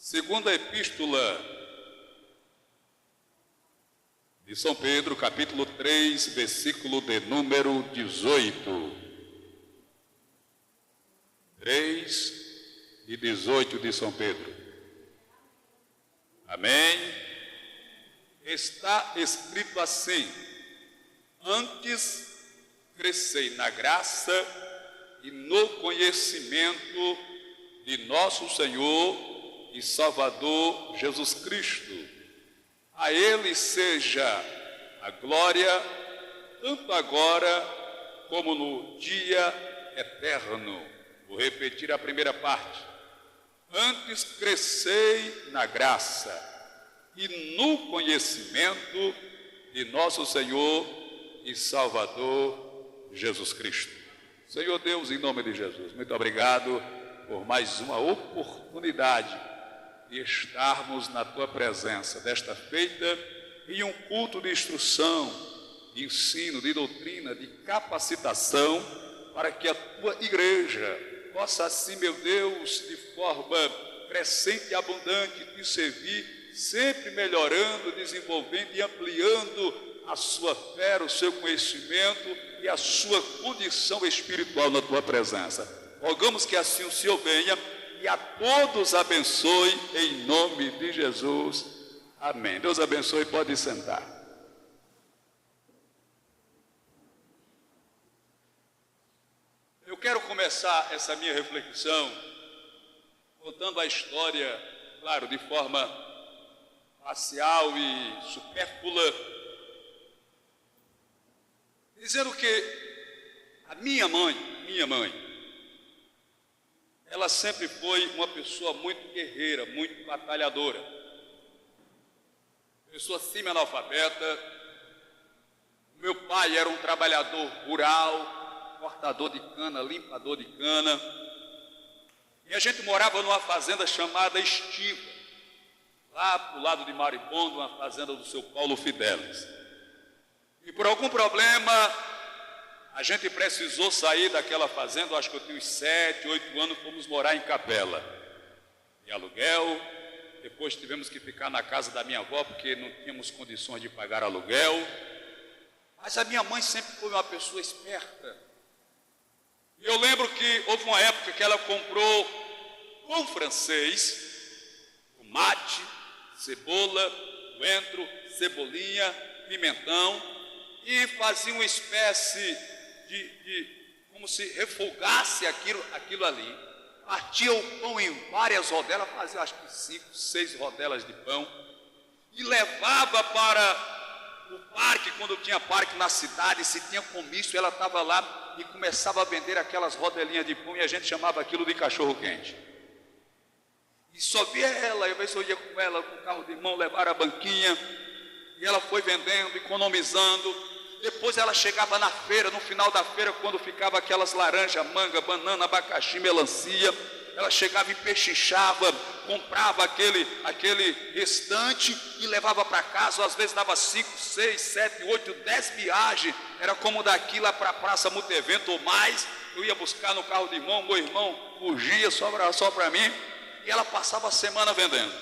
Segunda Epístola de São Pedro, capítulo 3, versículo de número 18. 3 e 18 de São Pedro. Amém? Está escrito assim: antes crescei na graça e no conhecimento de nosso Senhor e Salvador Jesus Cristo. A Ele seja a glória, tanto agora como no dia eterno. Vou repetir a primeira parte. Antes crescei na graça e no conhecimento de nosso Senhor e Salvador Jesus Cristo. Senhor Deus, em nome de Jesus, muito obrigado por mais uma oportunidade de estarmos na Tua presença, desta feita em um culto de instrução, de ensino, de doutrina, de capacitação, para que a Tua igreja possa assim, meu Deus, de forma crescente e abundante, te servir, sempre melhorando, desenvolvendo e ampliando a sua fé, o seu conhecimento e a sua condição espiritual na Tua presença. Rogamos que assim o Senhor venha e a todos abençoe em nome de Jesus. Amém. Deus abençoe, pode sentar. Eu quero começar essa minha reflexão contando a história, claro, de forma parcial e supérflua, dizendo que a minha mãe, ela sempre foi uma pessoa muito guerreira, muito batalhadora, pessoa semi-analfabeta. Meu pai era um trabalhador rural, cortador de cana, limpador de cana, e a gente morava numa fazenda chamada Estiva, lá para o lado de Maribondo, uma fazenda do seu Paulo Fidelis. E por algum problema, a gente precisou sair daquela fazenda. Eu acho que eu tinha uns 7, 8 anos, fomos morar em Capela, em aluguel. Depois tivemos que ficar na casa da minha avó, porque não tínhamos condições de pagar aluguel. Mas a minha mãe sempre foi uma pessoa esperta. E eu lembro que houve uma época que ela comprou pão francês, tomate, cebola, coentro, cebolinha, pimentão, e fazia uma espécie como se refogasse aquilo ali. Partia o pão em várias rodelas, fazia acho que 5, 6 rodelas de pão, e levava para o parque, quando tinha parque na cidade, se tinha comício, ela estava lá e começava a vender aquelas rodelinhas de pão, e a gente chamava aquilo de cachorro-quente. E só via ela, às vezes eu ia com ela, com o carro de mão, levar a banquinha, e ela foi vendendo, economizando. Depois ela chegava na feira, no final da feira, quando ficava aquelas laranjas, manga, banana, abacaxi, melancia, ela chegava e pechinchava, comprava aquele restante e levava para casa. Às vezes dava 5, 6, 7, 8, 10 viagens, era como daqui lá para a Praça Multievento ou mais. Eu ia buscar no carro de mão, meu irmão fugia só para mim, e ela passava a semana vendendo.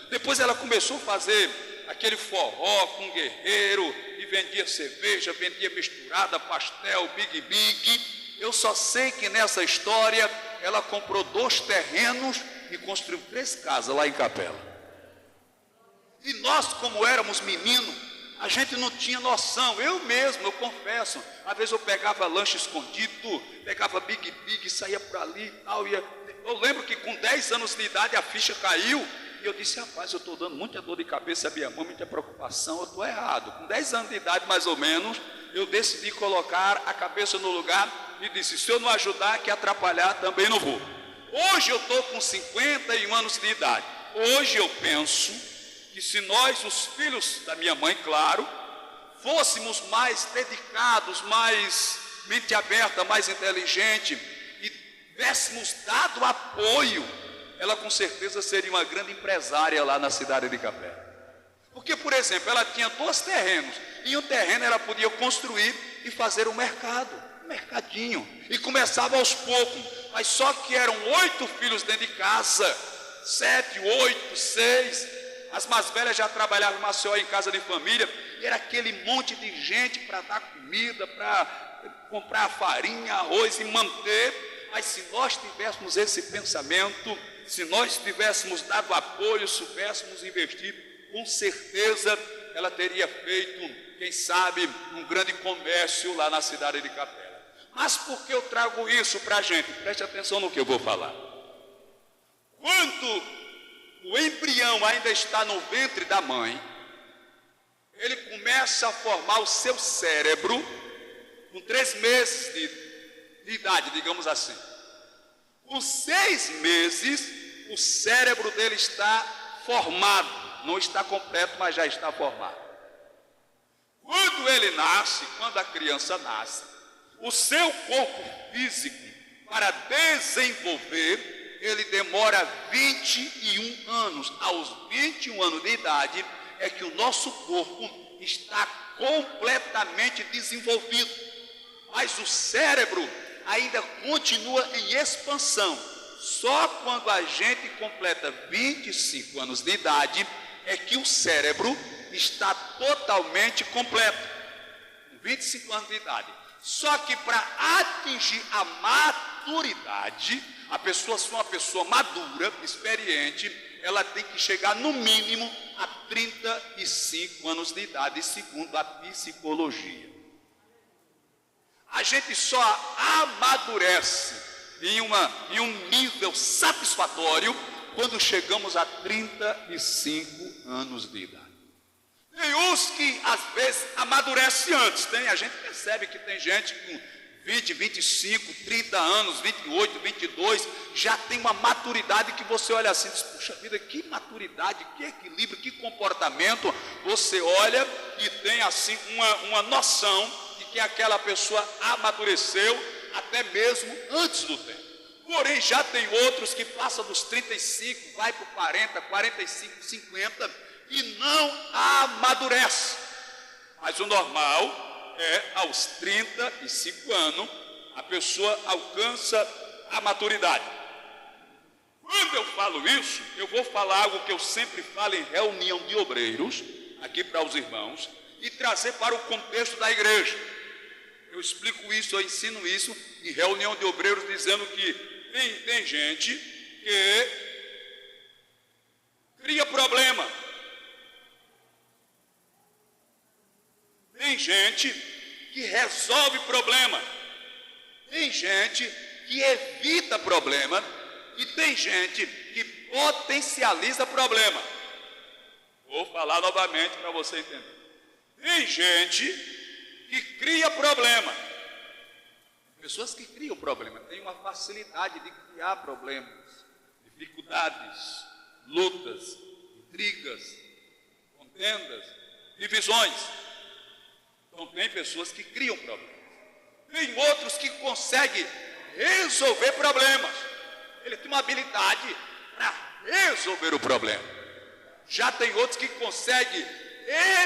Depois ela começou a fazer aquele forró com guerreiro, e vendia cerveja, vendia misturada, pastel, big. Eu só sei que nessa história ela comprou 2 terrenos e construiu 3 casas lá em Capela. E nós, como éramos meninos, a gente não tinha noção. Eu mesmo, eu confesso, às vezes eu pegava lanche escondido, pegava big, saía por ali e tal. Eu lembro que com 10 anos de idade a ficha caiu. E eu disse: rapaz, eu estou dando muita dor de cabeça à minha mãe, muita preocupação, eu estou errado. Com 10 anos de idade, mais ou menos, eu decidi colocar a cabeça no lugar e disse: se eu não ajudar, que atrapalhar, também não vou. Hoje eu estou com 51 anos de idade. Hoje eu penso que se nós, os filhos da minha mãe, claro, fôssemos mais dedicados, mais mente aberta, mais inteligente, e tivéssemos dado apoio, ela com certeza seria uma grande empresária lá na cidade de Capela. Porque, por exemplo, ela tinha 2 terrenos, e um terreno ela podia construir e fazer um mercadinho, e começava aos poucos, mas só que eram 8 filhos dentro de casa, 7, 8, 6. As mais velhas já trabalhavam em Maceió em casa de família. E era aquele monte de gente para dar comida, para comprar farinha, arroz e manter. Mas se nós tivéssemos esse pensamento, se nós tivéssemos dado apoio, soubéssemos investir, com certeza ela teria feito, quem sabe, um grande comércio lá na cidade de Capela. Mas por que eu trago isso para a gente? Preste atenção no que eu vou falar. Quando o embrião ainda está no ventre da mãe, ele começa a formar o seu cérebro com 3 meses de idade, digamos assim. Com 6 meses, o cérebro dele está formado, não está completo, mas já está formado. Quando ele nasce, quando a criança nasce, o seu corpo físico, para desenvolver, ele demora 21 anos. Aos 21 anos de idade, é que o nosso corpo está completamente desenvolvido. Mas o cérebro ainda continua em expansão. Só quando a gente completa 25 anos de idade, é que o cérebro está totalmente completo. Com 25 anos de idade. Só que para atingir a maturidade, a pessoa ser uma pessoa madura, experiente, ela tem que chegar no mínimo a 35 anos de idade, segundo a psicologia. A gente só amadurece em um nível satisfatório quando chegamos a 35 anos de idade. Tem uns que às vezes amadurecem antes, a gente percebe que tem gente com 20, 25, 30 anos, 28, 22, já tem uma maturidade que você olha assim, diz, puxa vida, que maturidade, que equilíbrio, que comportamento. Você olha e tem assim uma noção de que aquela pessoa amadureceu até mesmo antes do tempo. Porém, já tem outros que passam dos 35, vai para 40, 45, 50 e não amadurece. Mas o normal é, aos 35 anos, a pessoa alcança a maturidade. Quando eu falo isso, eu vou falar algo que eu sempre falo em reunião de obreiros, aqui para os irmãos, e trazer para o contexto da igreja. Eu explico isso, eu ensino isso em reunião de obreiros, dizendo que tem gente que cria problema. Tem gente que resolve problema. Tem gente que evita problema. E tem gente que potencializa problema. Vou falar novamente para você entender. Tem gente que cria problema. Pessoas que criam problema têm uma facilidade de criar problemas, dificuldades, lutas, intrigas, contendas, divisões. Então tem pessoas que criam problemas. Tem outros que conseguem resolver problemas. Ele tem uma habilidade para resolver o problema. Já tem outros que conseguem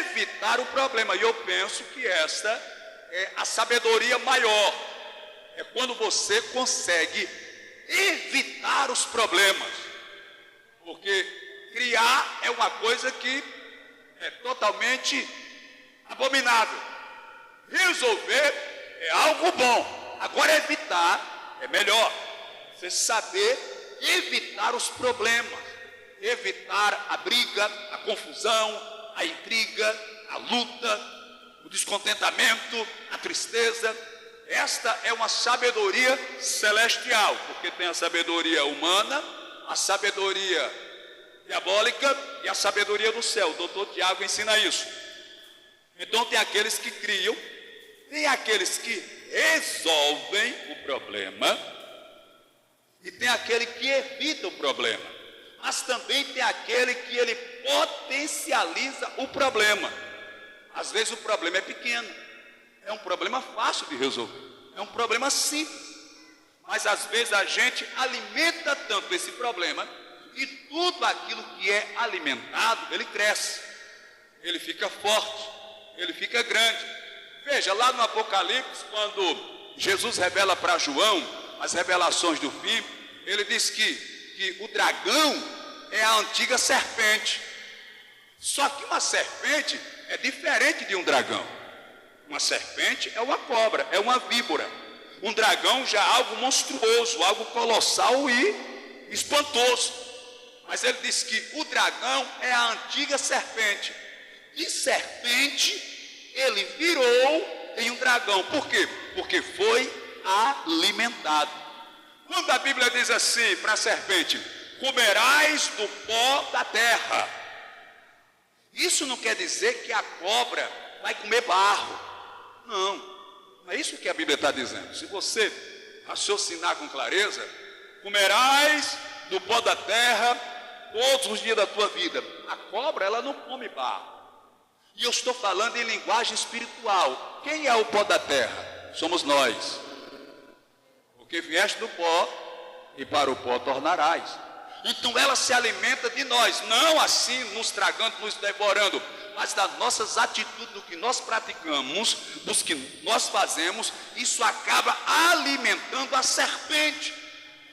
evitar o problema. E eu penso que essa é a sabedoria maior. É quando você consegue evitar os problemas. Porque criar é uma coisa que é totalmente abominável. Resolver é algo bom. Agora evitar é melhor. Você saber evitar os problemas. Evitar a briga, a confusão, a intriga, a luta, o descontentamento, a tristeza. Esta é uma sabedoria celestial, porque tem a sabedoria humana, a sabedoria diabólica e a sabedoria do céu. O doutor Tiago ensina isso. Então tem aqueles que criam, tem aqueles que resolvem o problema e tem aquele que evita o problema. Mas também tem aquele que ele potencializa o problema. Às vezes o problema é pequeno, é um problema fácil de resolver, é um problema simples. Mas às vezes a gente alimenta tanto esse problema e tudo aquilo que é alimentado, ele cresce, ele fica forte, ele fica grande. Veja, lá no Apocalipse, quando Jesus revela para João as revelações do fim, ele diz que o dragão, é a antiga serpente. Só que uma serpente é diferente de um dragão. Uma serpente é uma cobra, é uma víbora. Um dragão já é algo monstruoso, algo colossal e espantoso. Mas ele diz que o dragão é a antiga serpente. De serpente, ele virou em um dragão. Por quê? Porque foi alimentado. Quando a Bíblia diz assim para a serpente: comerás do pó da terra. Isso não quer dizer que a cobra vai comer barro. Não é isso que a Bíblia está dizendo. Se você raciocinar com clareza, comerás do pó da terra todos os dias da tua vida. A cobra, ela não come barro. E eu estou falando em linguagem espiritual. Quem é o pó da terra? Somos nós. Porque vieste do pó e para o pó tornarás. Então ela se alimenta de nós, não assim nos tragando, nos devorando, mas das nossas atitudes, do que nós praticamos, dos que nós fazemos. Isso acaba alimentando a serpente.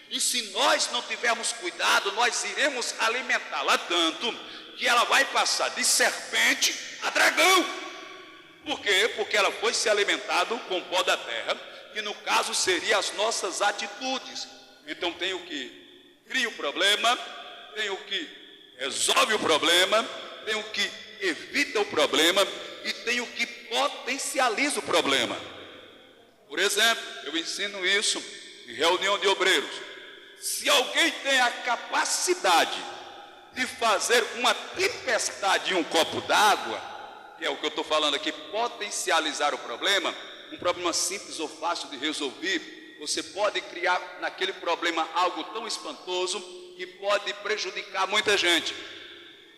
E se nós não tivermos cuidado, nós iremos alimentá-la tanto que ela vai passar de serpente a dragão. Por quê? Porque ela foi se alimentado com o pó da terra, que no caso seria as nossas atitudes. Então tem o que cria o problema, tem o que resolve o problema, tem o que evita o problema e tem o que potencializa o problema. Por exemplo, eu ensino isso em reunião de obreiros. Se alguém tem a capacidade de fazer uma tempestade em um copo d'água, que é o que eu estou falando aqui, potencializar o problema, um problema simples ou fácil de resolver, você pode criar naquele problema algo tão espantoso que pode prejudicar muita gente.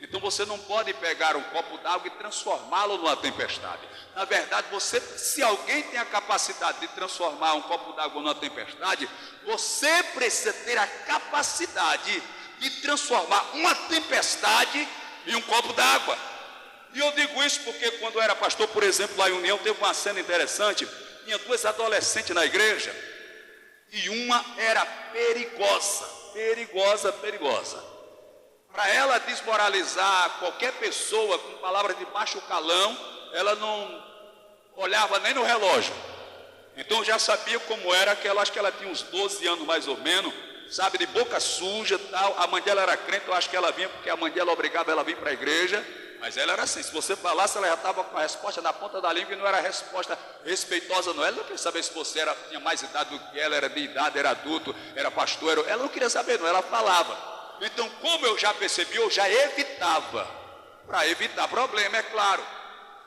Então você não pode pegar um copo d'água e transformá-lo numa tempestade. Na verdade, se alguém tem a capacidade de transformar um copo d'água numa tempestade, você precisa ter a capacidade de transformar uma tempestade em um copo d'água. E eu digo isso porque quando eu era pastor, por exemplo, lá em União, teve uma cena interessante. Tinha duas adolescentes na igreja e uma era perigosa. Para ela desmoralizar qualquer pessoa com palavras de baixo calão, ela não olhava nem no relógio. Então eu já sabia como era, acho que ela tinha uns 12 anos mais ou menos, sabe, de boca suja e tal. A mãe dela era crente, eu acho que ela vinha porque a mãe dela obrigava ela a vir para a igreja. Mas ela era assim, se você falasse, ela já estava com a resposta na ponta da língua e não era resposta respeitosa, não. Ela não queria saber se você tinha mais idade do que ela, era de idade, era adulto, era pastor, ela não queria saber, não, ela falava. Então, como eu já percebi, eu já evitava, para evitar problema, é claro.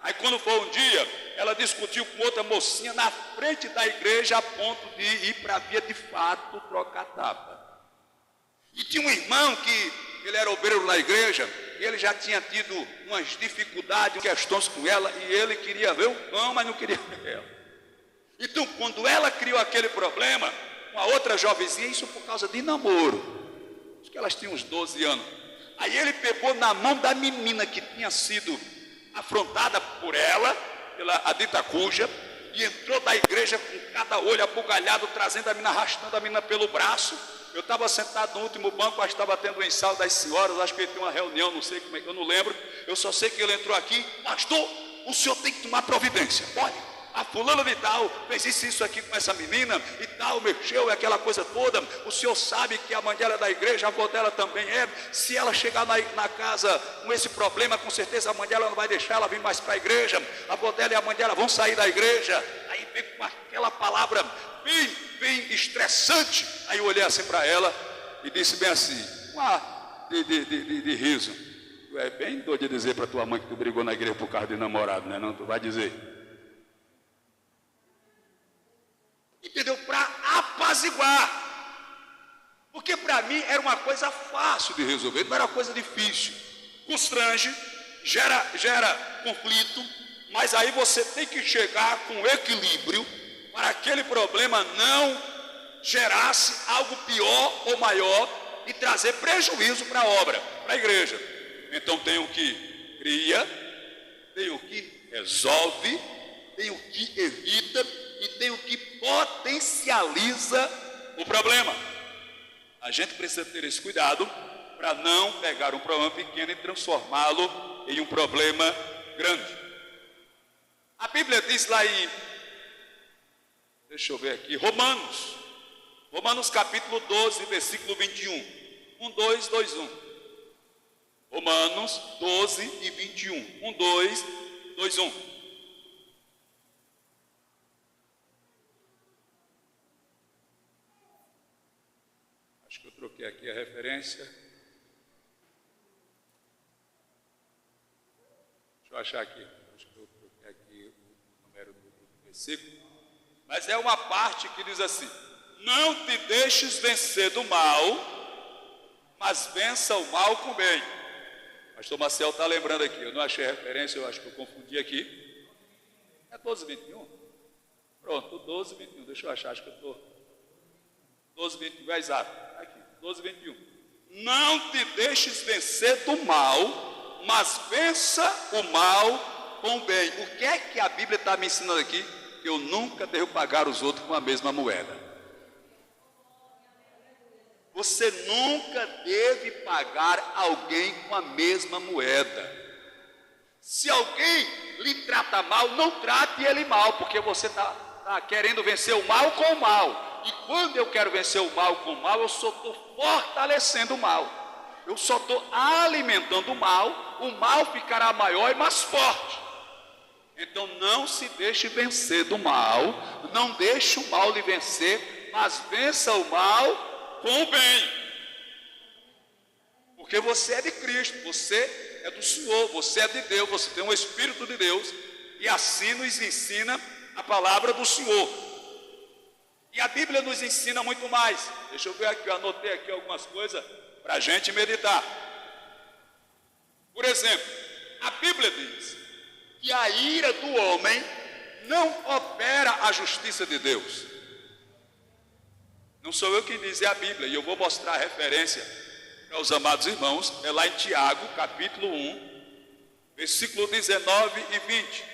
Aí quando foi um dia, ela discutiu com outra mocinha na frente da igreja a ponto de ir para a via de fato trocar tapa. E tinha um irmão que ele era obreiro na igreja, e ele já tinha tido umas dificuldades, questões com ela, e ele queria ver o pão, mas não queria ver ela. Então, quando ela criou aquele problema com a outra jovenzinha, isso por causa de namoro, acho que elas tinham uns 12 anos. Aí ele pegou na mão da menina que tinha sido afrontada por ela, pela a dita cuja, e entrou da igreja com cada olho abugalhado, trazendo a menina, arrastando a menina pelo braço. Eu estava sentado no último banco, acho que estava tendo um ensaio das senhoras, acho que ele tem uma reunião, não sei como é, eu não lembro. Eu só sei que ele entrou aqui: pastor, o senhor tem que tomar providência. Olha, a fulana de tal fez isso aqui com essa menina e tal, mexeu, aquela coisa toda. O senhor sabe que a mãe dela é da igreja, a avó dela também é. Se ela chegar na casa com esse problema, com certeza a mãe dela não vai deixar ela vir mais para a igreja. A avó dela e a mãe dela vão sair da igreja. Aí vem com aquela palavra bem estressante. Aí eu olhei assim para ela e disse bem assim, de riso: tu é bem doido de dizer para tua mãe que tu brigou na igreja por causa de namorado, né? Não, tu vai dizer. Entendeu? Para apaziguar. Porque para mim era uma coisa fácil de resolver, não era uma coisa difícil. Constrange, gera conflito, mas aí você tem que chegar com equilíbrio para aquele problema não gerasse algo pior ou maior e trazer prejuízo para a obra, para a igreja. Então tem o que cria, tem o que resolve, tem o que evita e tem o que potencializa o problema. A gente precisa ter esse cuidado para não pegar um problema pequeno e transformá-lo em um problema grande. A Bíblia diz lá em, deixa eu ver aqui, Romanos capítulo 12, versículo 21. 1, 2, 2, 1. Romanos 12 e 21. 1, 2, 2, 1. Acho que eu troquei aqui a referência. Deixa eu achar aqui. Acho que eu troquei aqui o número do versículo. Mas é uma parte que diz assim: não te deixes vencer do mal, mas vença o mal com o bem. Pastor Marcel está lembrando aqui, eu não achei referência, eu acho que eu confundi aqui. É 12, 21? Pronto, 12, 21, deixa eu achar, acho que eu estou... 12, 21, é exato, aqui, 12, 21. Não te deixes vencer do mal, mas vença o mal com o bem. O que é que a Bíblia está me ensinando aqui? Que eu nunca devo pagar os outros com a mesma moeda. Você nunca deve pagar alguém com a mesma moeda. Se alguém lhe trata mal, não trate ele mal, porque você está querendo vencer o mal com o mal. E quando eu quero vencer o mal com o mal, eu só estou fortalecendo o mal. Eu só estou alimentando o mal ficará maior e mais forte. Então não se deixe vencer do mal, não deixe o mal lhe vencer, mas vença o mal com o bem, porque você é de Cristo, você é do Senhor, você é de Deus, você tem um Espírito de Deus, e assim nos ensina a palavra do Senhor. E a Bíblia nos ensina muito mais. Deixa eu ver aqui, eu anotei aqui algumas coisas para a gente meditar. Por exemplo, a Bíblia diz que a ira do homem não opera a justiça de Deus. Não sou eu quem diz, é a Bíblia, e eu vou mostrar a referência para os amados irmãos, é lá em Tiago, capítulo 1, versículo 19 e 20.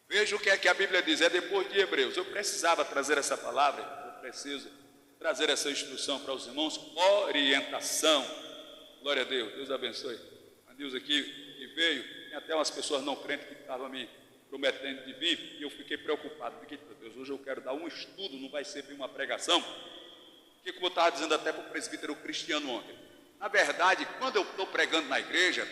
Veja o que é que a Bíblia diz, é depois de Hebreus. Eu precisava trazer essa palavra, eu preciso trazer essa instrução para os irmãos, orientação. Glória a Deus, Deus abençoe. A Deus aqui que veio, tem até umas pessoas não crentes que estavam me prometendo de vir, e eu fiquei preocupado. Fiquei, Deus, hoje eu quero dar um estudo, não vai ser uma pregação. Que como eu estava dizendo até para o presbítero Cristiano ontem, na verdade, quando eu estou pregando na igreja,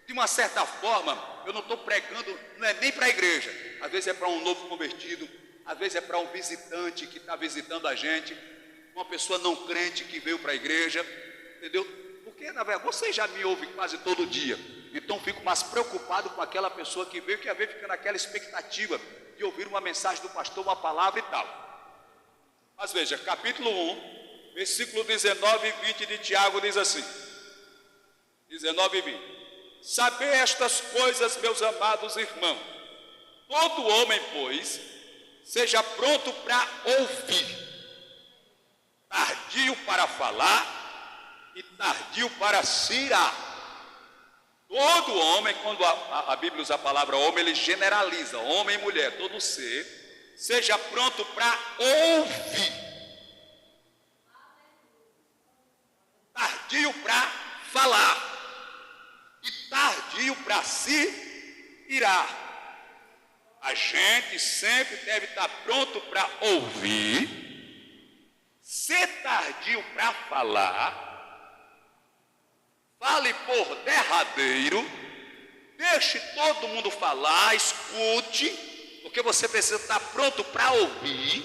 de uma certa forma, eu não estou pregando, não é nem para a igreja, às vezes é para um novo convertido, às vezes é para um visitante que está visitando a gente, uma pessoa não crente que veio para a igreja, entendeu? Porque, na verdade, você já me ouve quase todo dia, então fico mais preocupado com aquela pessoa que veio, que às vezes fica naquela expectativa de ouvir uma mensagem do pastor, uma palavra e tal. Mas veja, capítulo 1, versículo 19 e 20 de Tiago diz assim, 19 e 20. Saber estas coisas, meus amados irmãos, todo homem, pois, seja pronto para ouvir, tardio para falar e tardio para se irar. Todo homem, quando a Bíblia usa a palavra homem, ele generaliza, homem e mulher, todo ser, seja pronto para ouvir, tardio para falar e tardio para se irar. A gente sempre deve estar pronto para ouvir, ser tardio para falar, fale por derradeiro, deixe todo mundo falar, escute, porque você precisa estar pronto para ouvir,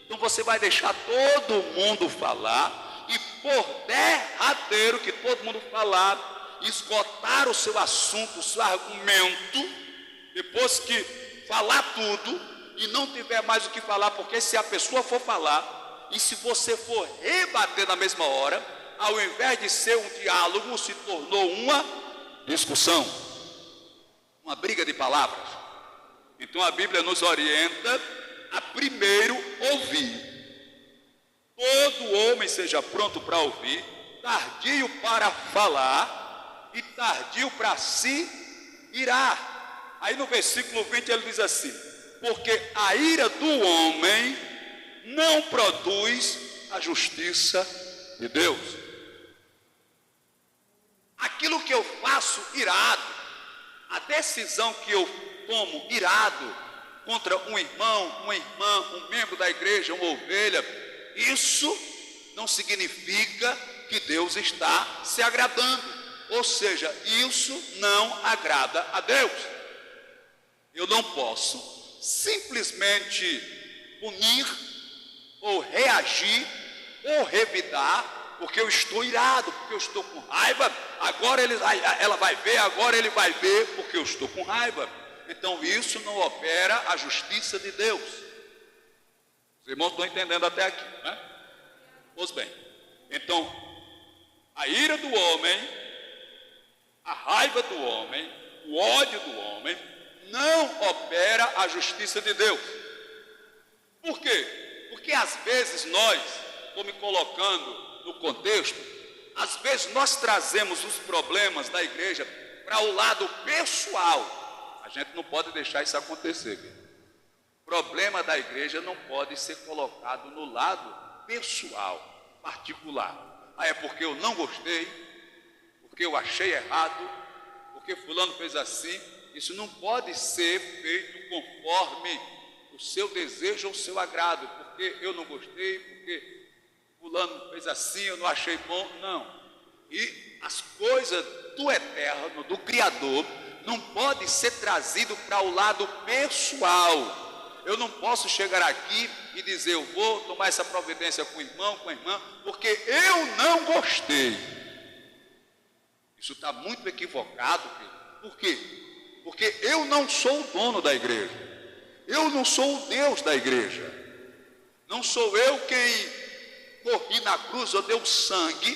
então você vai deixar todo mundo falar, e por derradeiro, que todo mundo falar, esgotar o seu assunto, o seu argumento, depois que falar tudo, e não tiver mais o que falar, porque se a pessoa for falar, e se você for rebater na mesma hora, ao invés de ser um diálogo, se tornou uma discussão, uma briga de palavras. Então a Bíblia nos orienta a primeiro ouvir. Todo homem seja pronto para ouvir, tardio para falar e tardio para se irar. Aí no versículo 20 ele diz assim, porque a ira do homem não produz a justiça de Deus. aquilo que eu faço irado, a decisão que eu tomo irado contra um irmão, uma irmã, um membro da igreja, uma ovelha, isso não significa que Deus está se agradando, ou seja, isso não agrada a Deus. Eu não posso simplesmente punir ou reagir ou revidar porque eu estou irado, porque eu estou com raiva. Agora ela vai ver, agora ele vai ver porque eu estou com raiva. Então isso não opera a justiça de Deus. Os irmãos estão entendendo até aqui, né? Pois bem, então a ira do homem, a raiva do homem, o ódio do homem não opera a justiça de Deus. Por quê? Porque às vezes nós, estou me colocando no contexto, às vezes nós trazemos os problemas da igreja para o lado pessoal. A gente não pode deixar isso acontecer. O problema da igreja não pode ser colocado no lado pessoal, particular. É porque eu não gostei, porque eu achei errado, porque fulano fez assim. Isso não pode ser feito conforme o seu desejo ou o seu agrado, porque eu não gostei, porque fulano fez assim, eu não achei bom. Não. E as coisas do eterno, do Criador, não pode ser trazido para o lado pessoal. Eu não posso chegar aqui e dizer, eu vou tomar essa providência com o irmão, com a irmã, porque eu não gostei. Isso está muito equivocado, filho. Por quê? Porque eu não sou o dono da igreja. Eu não sou o Deus da igreja. Não sou eu quem corri na cruz ou deu sangue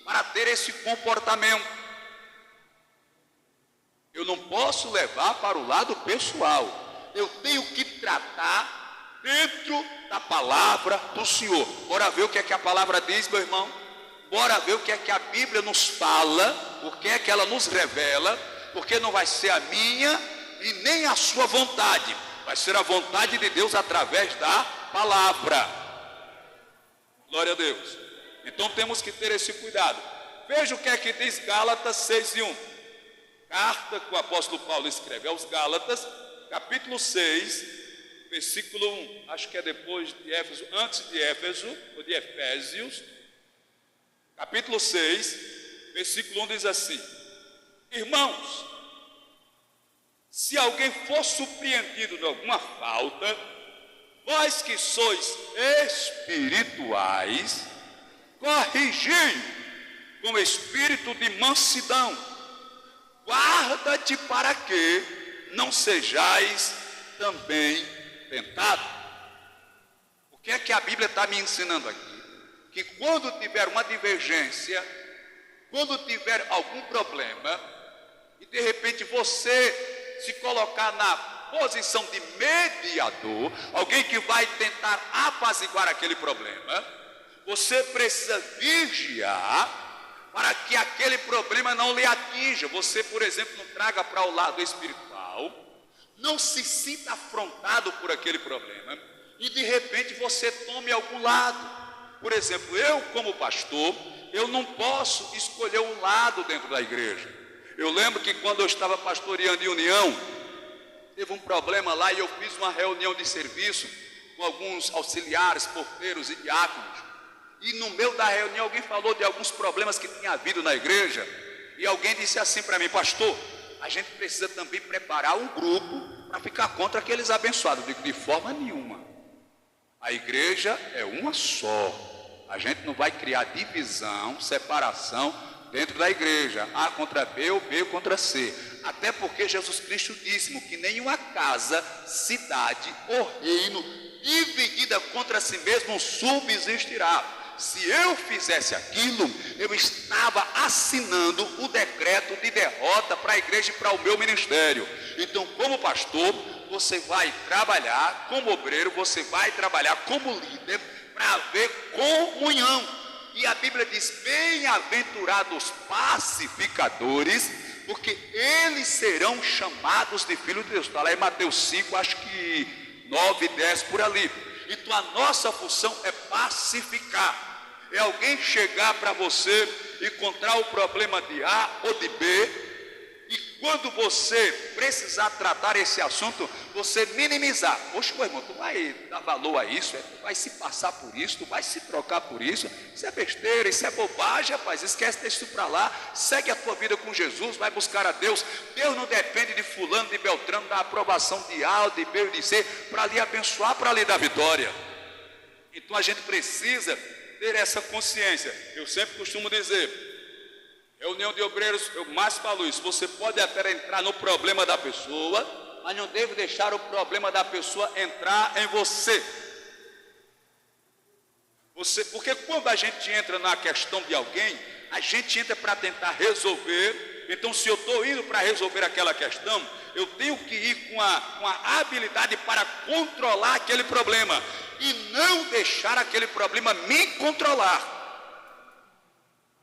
para ter esse comportamento. Eu não posso levar para o lado pessoal. Eu tenho que tratar dentro da palavra do Senhor. Bora ver o que é que a palavra diz, meu irmão? Bora ver o que é que a Bíblia nos fala, o que é que ela nos revela, porque não vai ser a minha e nem a sua vontade, vai ser a vontade de Deus através da palavra. Glória a Deus. Então temos que ter esse cuidado. Veja o que é que diz Gálatas 6:1. Carta que o apóstolo Paulo escreve aos Gálatas, capítulo 6, versículo 1. Acho que é depois de Éfeso, antes de Éfeso, ou de Efésios. Capítulo 6, versículo 1 diz assim: irmãos, se alguém for surpreendido de alguma falta, vós que sois espirituais, corrigi com espírito de mansidão. Guarda-te para que não sejais também tentado. O que é que a Bíblia está me ensinando aqui? Que quando tiver uma divergência, quando tiver algum problema, e de repente você se colocar na posição de mediador, alguém que vai tentar apaziguar aquele problema, você precisa vigiar para que aquele problema não lhe atinja. Você, por exemplo, não traga para o lado espiritual, não se sinta afrontado por aquele problema e de repente você tome algum lado. Por exemplo, eu como pastor, eu não posso escolher um lado dentro da igreja. Eu lembro que quando eu estava pastoreando em União, teve um problema lá e eu fiz uma reunião de serviço com alguns auxiliares, porteiros e diáconos. E no meio da reunião alguém falou de alguns problemas que tinha havido na igreja. E alguém disse assim para mim: pastor, a gente precisa também preparar um grupo para ficar contra aqueles abençoados. Eu digo: de forma nenhuma. A igreja é uma só. A gente não vai criar divisão, separação dentro da igreja. A contra B ou B contra C. Até porque Jesus Cristo disse que nenhuma casa, cidade ou reino dividida contra si mesmo subsistirá. Se eu fizesse aquilo, eu estava assinando o decreto de derrota para a igreja e para o meu ministério. Então, como pastor, você vai trabalhar como obreiro, você vai trabalhar como líder para haver comunhão. E a Bíblia diz: bem-aventurados pacificadores, porque eles serão chamados de filhos de Deus. Está lá em Mateus 5, acho que 9, 10 por ali. Então a nossa função é pacificar. É alguém chegar para você encontrar o problema de A ou de B, e quando você precisar tratar esse assunto, você minimizar. Poxa, meu irmão, tu vai dar valor a isso? Tu vai se passar por isso? Tu vai se trocar por isso? Isso é besteira, isso é bobagem, rapaz. Esquece, deixa isso para lá. Segue a tua vida com Jesus, vai buscar a Deus. Deus não depende de fulano, de beltrano, da aprovação de A, de B ou de C, para lhe abençoar, para lhe dar vitória. Então a gente precisa ter essa consciência. Eu sempre costumo dizer, reunião de obreiros, eu mais falo isso, você pode até entrar no problema da pessoa, mas não deve deixar o problema da pessoa entrar em você. Porque quando a gente entra na questão de alguém, a gente entra para tentar resolver. Então, se eu estou indo para resolver aquela questão, eu tenho que ir com a habilidade para controlar aquele problema e não deixar aquele problema me controlar.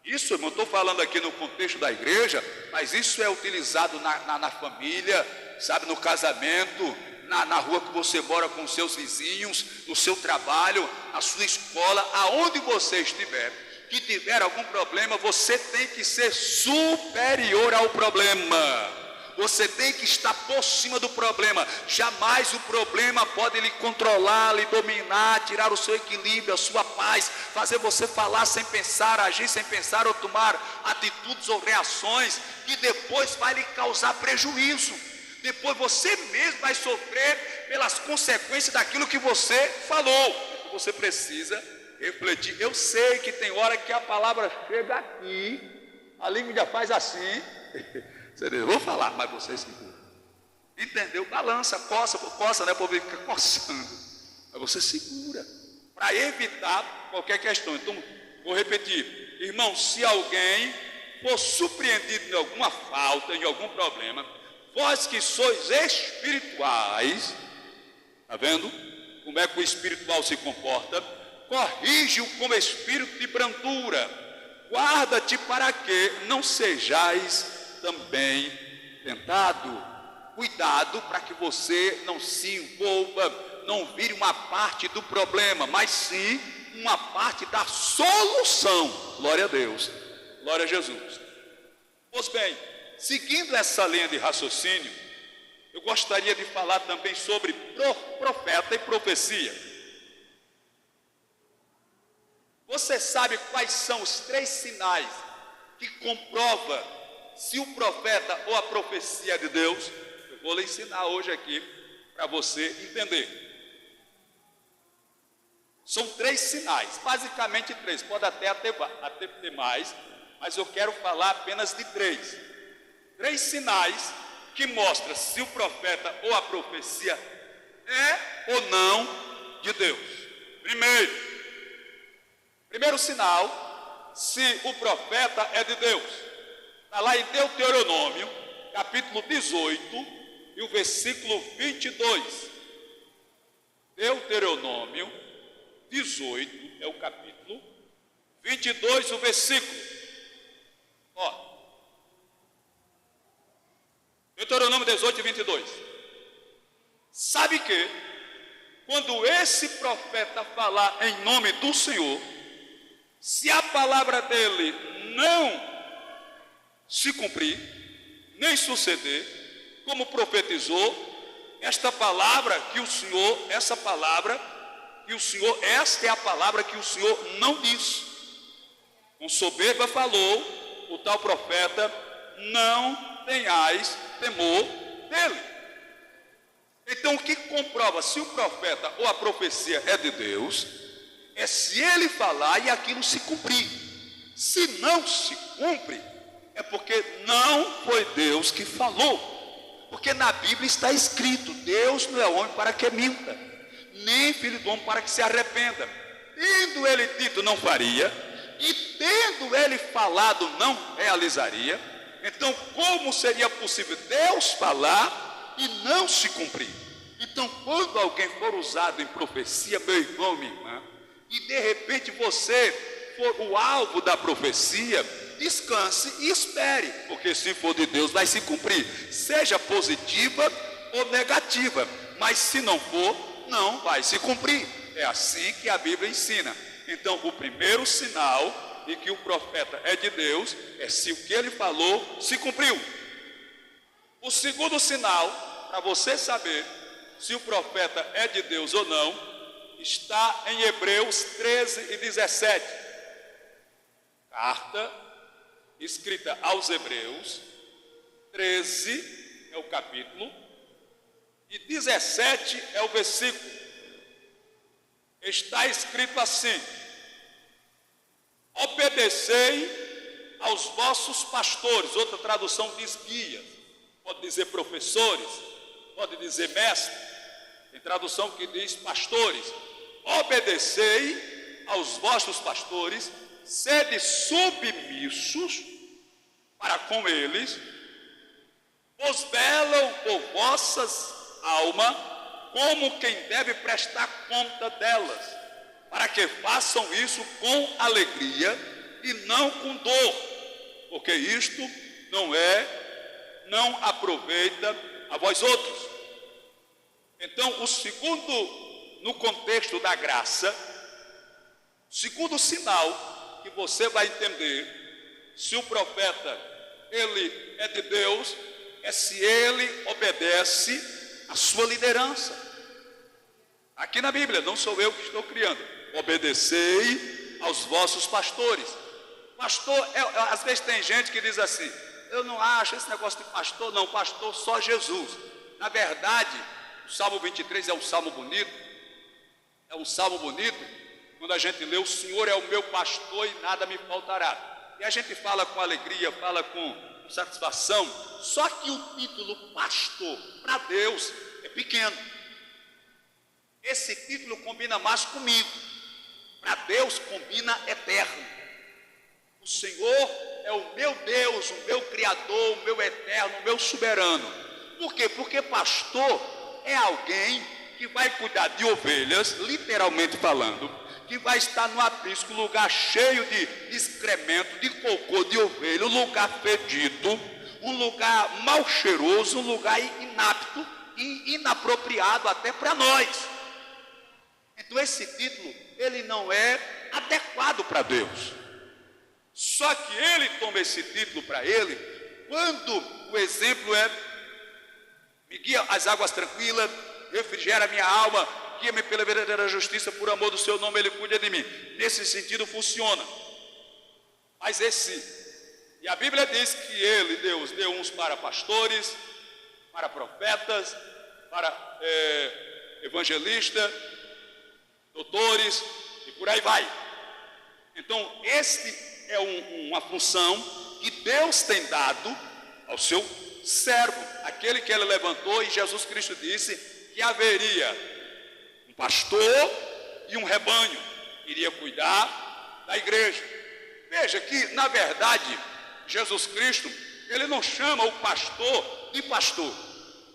Isso eu não estou falando aqui no contexto da igreja, mas isso é utilizado na família, sabe, no casamento, na rua que você mora com seus vizinhos, no seu trabalho, na sua escola, aonde você estiver, que tiver algum problema, você tem que ser superior ao problema. Você tem que estar por cima do problema. Jamais o problema pode lhe controlar, lhe dominar, tirar o seu equilíbrio, a sua paz, fazer você falar sem pensar, agir sem pensar ou tomar atitudes ou reações que depois vai lhe causar prejuízo. Depois você mesmo vai sofrer pelas consequências daquilo que você falou. Você precisa refletir. Eu sei que tem hora que a palavra chega aqui, a língua já faz assim. Você diz, vou falar, mas você segura. Entendeu? Balança, coça, né? O povo fica coçando. Mas você segura. Para evitar qualquer questão. Então, vou repetir. Irmão, se alguém for surpreendido em alguma falta, em algum problema, vós que sois espirituais, está vendo? Como é que o espiritual se comporta? Corrige-o com espírito de brandura. Guarda-te para que não sejais também tentado. Cuidado para que você não se envolva, não vire uma parte do problema, mas sim uma parte da solução. Glória a Deus, glória a Jesus. Pois bem, seguindo essa linha de raciocínio, eu gostaria de falar também sobre profeta e profecia. Você sabe quais são os 3 sinais que comprovam se o profeta ou a profecia é de Deus? Eu vou lhe ensinar hoje aqui para você entender. São 3 sinais, basicamente 3, pode até ter mais, mas eu quero falar apenas de 3. 3 sinais que mostram se o profeta ou a profecia é ou não de Deus. Primeiro sinal, se o profeta é de Deus. Está lá em Deuteronômio, capítulo 18, e o versículo 22. Deuteronômio 18, é o capítulo, 22, o versículo. Ó, Deuteronômio 18, 22. Sabe que, quando esse profeta falar em nome do Senhor, se a palavra dele não se cumprir, nem suceder, como profetizou, esta é a palavra que o Senhor não disse. Com soberba falou o tal profeta, não tenhais temor dele. Então, o que comprova se o profeta ou a profecia é de Deus, é se ele falar e aquilo se cumprir. Se não se cumpre, é porque não foi Deus que falou. Porque na Bíblia está escrito, Deus não é homem para que minta, nem filho do homem para que se arrependa. Tendo ele dito, não faria, e tendo ele falado, não realizaria. Então, como seria possível Deus falar e não se cumprir? Então, quando alguém for usado em profecia, meu irmão, minha irmã, e de repente você for o alvo da profecia, descanse e espere, porque se for de Deus vai se cumprir, seja positiva ou negativa, mas se não for, não vai se cumprir. É assim que a Bíblia ensina. Então, o primeiro sinal de que o profeta é de Deus é se o que ele falou se cumpriu. O segundo sinal, para você saber se o profeta é de Deus ou não, está em Hebreus 13 e 17. Carta escrita aos Hebreus, 13 é o capítulo, e 17 é o versículo. Está escrito assim: obedecei aos vossos pastores. Outra tradução diz guias, pode dizer professores, pode dizer mestre. Tem tradução que diz pastores. Obedecei aos vossos pastores, sede submissos para com eles, vos velam por vossas almas, como quem deve prestar conta delas, para que façam isso com alegria e não com dor, porque isto não aproveita a vós outros. Então, o segundo, no contexto da graça, o segundo sinal que você vai entender se o profeta ele é de Deus é se ele obedece a sua liderança. Aqui na Bíblia, não sou eu que estou criando. Obedecei aos vossos pastores. Pastor, às vezes tem gente que diz assim: eu não acho esse negócio de pastor, não, pastor só Jesus. Na verdade, o Salmo 23 é um salmo bonito. É um salmo bonito, quando a gente lê: o Senhor é o meu pastor e nada me faltará. E a gente fala com alegria, fala com satisfação. Só que o título pastor para Deus é pequeno. Esse título combina mais comigo. Para Deus combina eterno. O Senhor é o meu Deus, o meu Criador, o meu eterno, o meu soberano. Por quê? Porque pastor é alguém que vai cuidar de ovelhas, literalmente falando, que vai estar no aprisco, lugar cheio de excremento, de cocô de ovelha, um lugar fedido, um lugar mal cheiroso, um lugar inapto e inapropriado até para nós. Então esse título, ele não é adequado para Deus. Só que ele toma esse título para ele quando o exemplo é: me guia às águas tranquilas, refrigera a minha alma, guia-me pela verdadeira justiça, por amor do seu nome ele cuida de mim. Nesse sentido funciona. Mas e a Bíblia diz que ele, Deus, deu uns para pastores, para profetas, para evangelistas, doutores e por aí vai. Então este é uma função que Deus tem dado ao seu servo, aquele que ele levantou, e Jesus Cristo disse que haveria um pastor e um rebanho, iria cuidar da igreja. Veja que, na verdade, Jesus Cristo, ele não chama o pastor de pastor,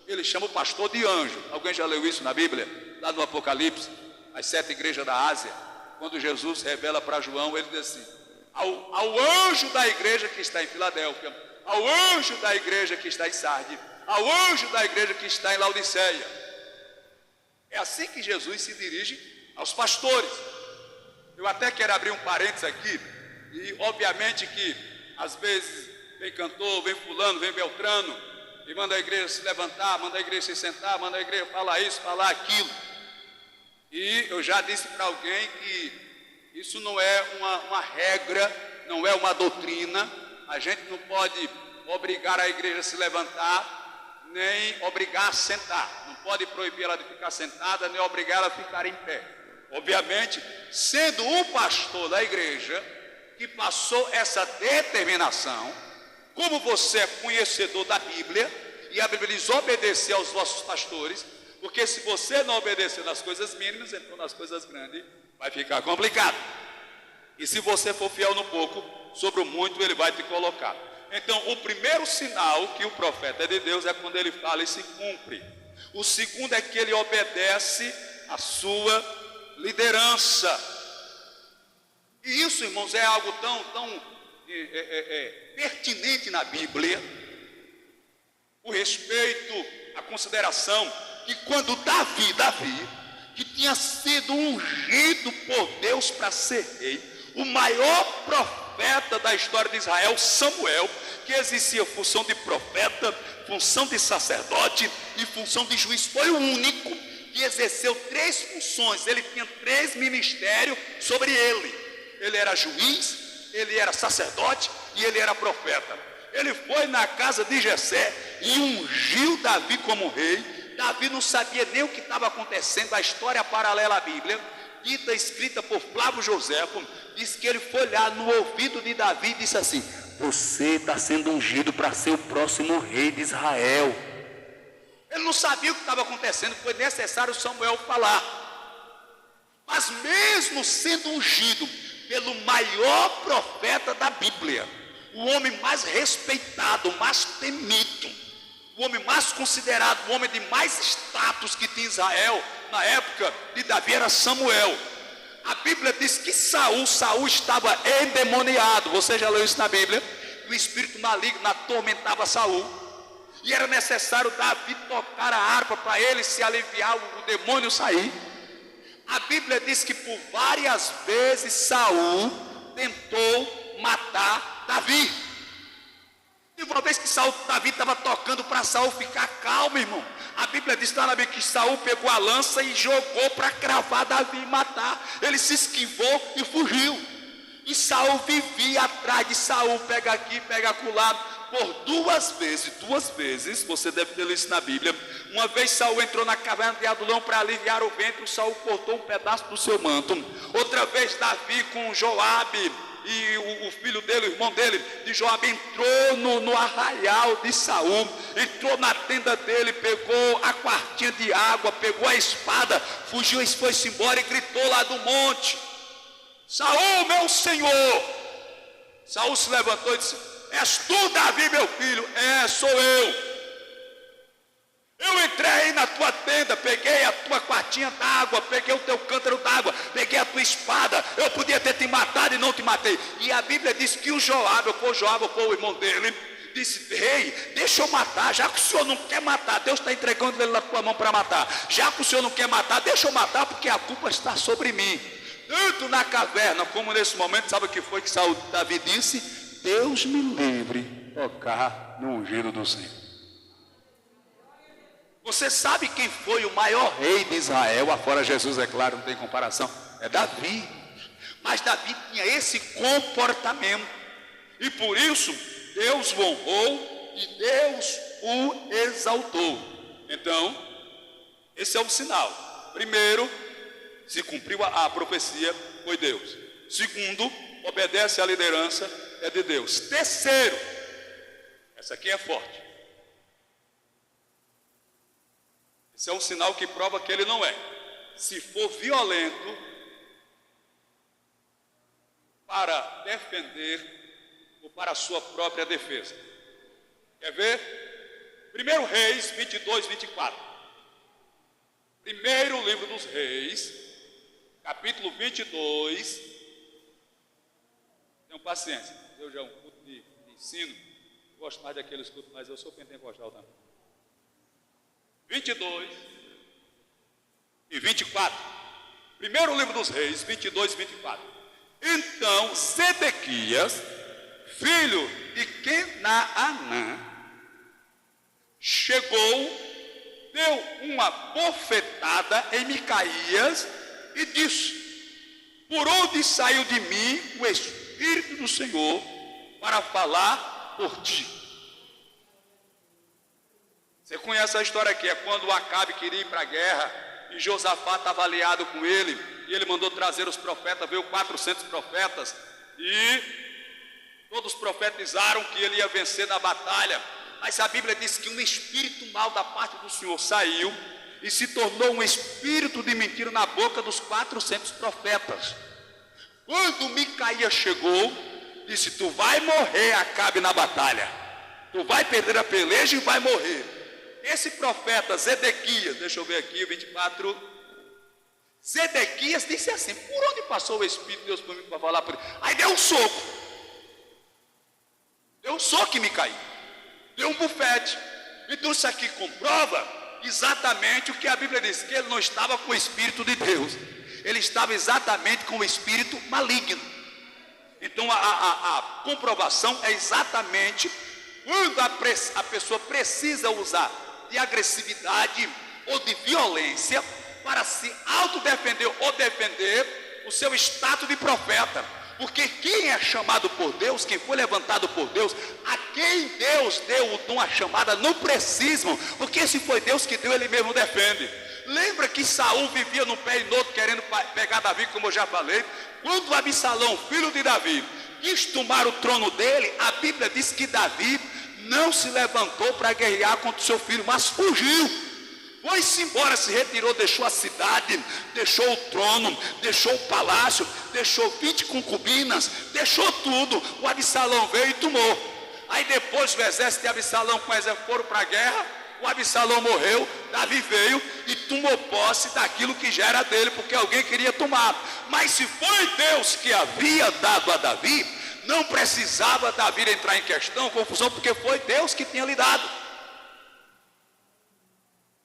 ele chama o pastor de anjo. Alguém já leu isso na Bíblia? Lá no Apocalipse, as 7 igrejas da Ásia, quando Jesus revela para João, ele diz assim: ao anjo da igreja que está em Filadélfia, ao anjo da igreja que está em Sardes, ao anjo da igreja que está em Laodiceia. É assim que Jesus se dirige aos pastores. Eu até quero abrir um parênteses aqui, e obviamente que às vezes vem cantor, vem fulano, vem beltrano, e manda a igreja se levantar, manda a igreja se sentar, manda a igreja falar isso, falar aquilo. E eu já disse para alguém que isso não é uma regra, não é uma doutrina. A gente não pode obrigar a igreja a se levantar, nem obrigar a sentar. Não pode proibir ela de ficar sentada, nem obrigar ela a ficar em pé. Obviamente, sendo um pastor da igreja que passou essa determinação, como você é conhecedor da Bíblia, e a Bíblia diz: obedecer aos vossos pastores, porque se você não obedecer nas coisas mínimas, então nas coisas grandes vai ficar complicado. E se você for fiel no pouco, sobre o muito ele vai te colocar. Então, o primeiro sinal que o profeta é de Deus é quando ele fala e se cumpre. O segundo é que ele obedece à sua liderança. E isso, irmãos, é algo tão pertinente na Bíblia, o respeito, a consideração, que quando Davi, que tinha sido ungido por Deus para ser rei, o maior profeta profeta da história de Israel, Samuel, que exercia função de profeta, função de sacerdote e função de juiz. Foi o único que exerceu 3 funções. Ele tinha 3 ministérios sobre ele. Ele era juiz, ele era sacerdote e ele era profeta. Ele foi na casa de Jessé e ungiu Davi como rei. Davi não sabia nem o que estava acontecendo. A história paralela à Bíblia, dita, escrita por Flávio Joséfo, diz que ele foi lá no ouvido de Davi e disse assim: você está sendo ungido para ser o próximo rei de Israel. Ele não sabia o que estava acontecendo, foi necessário Samuel falar. Mas mesmo sendo ungido pelo maior profeta da Bíblia, o homem mais respeitado, mais temido, o homem mais considerado, o homem de mais status que tinha Israel na época de Davi era Samuel. A Bíblia diz que Saul estava endemoniado. Você já leu isso na Bíblia? O espírito maligno atormentava Saul. E era necessário Davi tocar a harpa para ele se aliviar, o demônio sair. A Bíblia diz que por várias vezes Saul tentou matar Davi. E uma vez que Davi estava tocando para Saul ficar calmo, irmão, a Bíblia diz lá na Bíblia que Saul pegou a lança e jogou para cravar Davi e matar. Ele se esquivou e fugiu. E Saul vivia atrás de Saul, pega aqui, pega acolá. Por 2 vezes, você deve ter lido isso na Bíblia. Uma vez Saul entrou na caverna de Adulão para aliviar o ventre, Saul cortou um pedaço do seu manto. Outra vez Davi com Joabe e o filho dele, o irmão dele, de Joabe, entrou no arraial de Saul, entrou na tenda dele, pegou a quartinha de água, pegou a espada, fugiu e foi-se embora e gritou lá do monte: Saul, meu senhor! Saul se levantou e disse: és tu, Davi, meu filho? É, sou eu. Eu entrei aí na tua tenda, peguei a tua quartinha d'água, peguei o teu cântaro d'água, peguei a tua espada. Eu podia ter te matado e não te matei. E a Bíblia diz que o Joabe, ou foi o irmão dele, disse: rei, deixa eu matar, já que o senhor não quer matar, Deus está entregando ele na tua mão para matar. Já que o senhor não quer matar, deixa eu matar, porque a culpa está sobre mim. Tanto na caverna como nesse momento, sabe o que foi que Davi disse? Deus me livre tocar no ungido do Senhor. Você sabe quem foi o maior rei de Israel? Afora Jesus, é claro, não tem comparação. É Davi. Mas Davi tinha esse comportamento. E por isso, Deus o honrou e Deus o exaltou. Então, esse é o sinal. Primeiro, se cumpriu a profecia, foi Deus. Segundo, obedece à liderança, é de Deus. Terceiro, essa aqui é forte. Esse é um sinal que prova que ele não é. Se for violento para defender ou para a sua própria defesa. Quer ver? 1 Reis 22, 24. Primeiro livro dos Reis, capítulo 22. Tenham paciência. Eu já um culto de ensino. Gosto mais daqueles cultos, mas eu sou pentecostal também. 22 e 24. Primeiro livro dos Reis, 22 e 24. Então Zedequias, filho de Kenaanã, chegou, deu uma bofetada em Micaías e disse: por onde saiu de mim o Espírito do Senhor para falar por ti? Você conhece a história aqui, é quando o Acabe queria ir para a guerra e Josafá estava aliado com ele, e ele mandou trazer os profetas, veio 400 profetas, e todos profetizaram que ele ia vencer na batalha. Mas a Bíblia diz que um espírito mau da parte do Senhor saiu e se tornou um espírito de mentira na boca dos 400 profetas. Quando Micaías chegou, disse: tu vai morrer, Acabe, na batalha, tu vai perder a peleja e vai morrer. Esse profeta Zedequias, deixa eu ver aqui, 24. Zedequias disse assim: por onde passou o Espírito de Deus por mim para falar por ele? Aí deu um soco. Deu um soco em Micaías. Deu um bufete. Então isso aqui comprova exatamente o que a Bíblia diz, que ele não estava com o Espírito de Deus. Ele estava exatamente com o espírito maligno. Então a comprovação é exatamente quando a pessoa precisa usar de agressividade ou de violência para se autodefender ou defender o seu status de profeta. Porque quem é chamado por Deus, quem foi levantado por Deus, a quem Deus deu o dom, a chamada, não precisam, porque se foi Deus que deu, ele mesmo defende. Lembra que Saul vivia num pé e no outro querendo pegar Davi, como eu já falei? Quando Absalão, filho de Davi, quis tomar o trono dele, a Bíblia diz que Davi não se levantou para guerrear contra o seu filho, mas fugiu. Foi-se embora, se retirou, deixou a cidade, deixou o trono, deixou o palácio, deixou 20 concubinas, deixou tudo. O Absalão veio e tomou. Aí depois o exército de Absalão com o exército foram para a guerra. O Absalão morreu, Davi veio e tomou posse daquilo que já era dele, porque alguém queria tomar. Mas se foi Deus que havia dado a Davi, não precisava Davi entrar em questão, confusão, porque foi Deus que tinha lhe dado.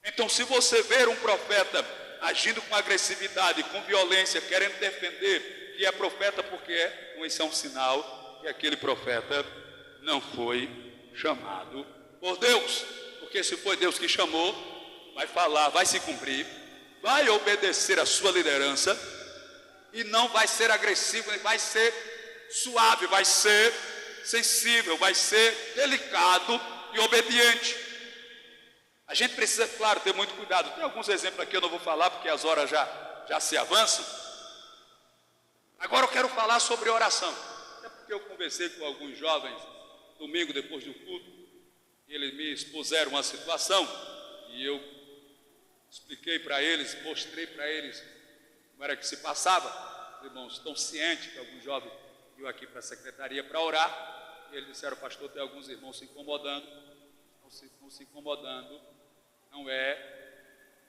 Então, se você ver um profeta agindo com agressividade, com violência, querendo defender que é profeta porque é, então isso é um sinal que aquele profeta não foi chamado por Deus. Porque se foi Deus que chamou, vai falar, vai se cumprir, vai obedecer a sua liderança e não vai ser agressivo, vai ser suave, vai ser sensível, vai ser delicado e obediente. A gente precisa, claro, ter muito cuidado. Tem alguns exemplos aqui, eu não vou falar porque as horas já se avançam. Agora eu quero falar sobre oração. É porque eu conversei com alguns jovens domingo depois do culto, e eles me expuseram uma situação e eu expliquei para eles, mostrei para eles como era que se passava. Os irmãos estão cientes que alguns jovens iam aqui para a secretaria para orar, e eles disseram: pastor, tem alguns irmãos se incomodando, estão se incomodando. Não é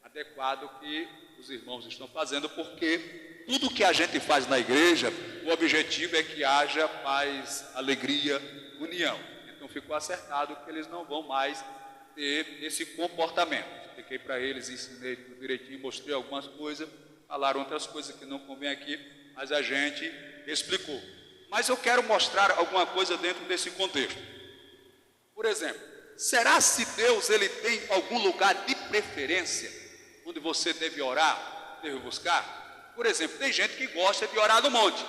adequado o que os irmãos estão fazendo, porque tudo que a gente faz na igreja, o objetivo é que haja paz, alegria, união. Então ficou acertado que eles não vão mais ter esse comportamento. Expliquei para eles, ensinei tudo direitinho, mostrei algumas coisas, falaram outras coisas que não convém aqui, mas a gente explicou. Mas eu quero mostrar alguma coisa dentro desse contexto. Por exemplo, será se Deus ele tem algum lugar de preferência onde você deve orar, deve buscar? Por exemplo, tem gente que gosta de orar no monte.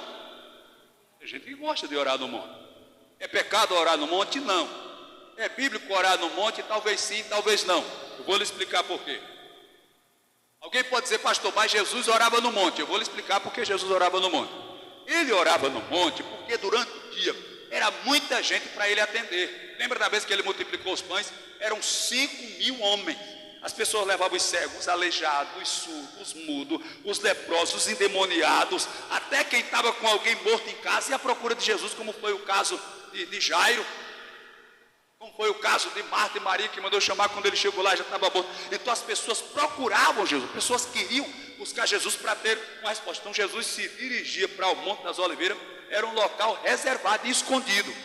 Tem gente que gosta de orar no monte. É pecado orar no monte? Não. É bíblico orar no monte? Talvez sim, talvez não. Eu vou lhe explicar por quê. Alguém pode dizer: pastor, mas Jesus orava no monte. Eu vou lhe explicar por que Jesus orava no monte. Ele orava no monte porque durante o dia era muita gente para ele atender. Lembra da vez que ele multiplicou os pães? Eram 5.000 homens. As pessoas levavam os cegos, os aleijados, os surdos, os mudos, os leprosos, os endemoniados, até quem estava com alguém morto em casa e à procura de Jesus, como foi o caso de Jairo, como foi o caso de Marta e Maria, que mandou chamar, quando ele chegou lá já estava morto. Então as pessoas procuravam Jesus, pessoas queriam buscar Jesus para ter uma resposta. Então Jesus se dirigia para o Monte das Oliveiras. Era um local reservado e escondido.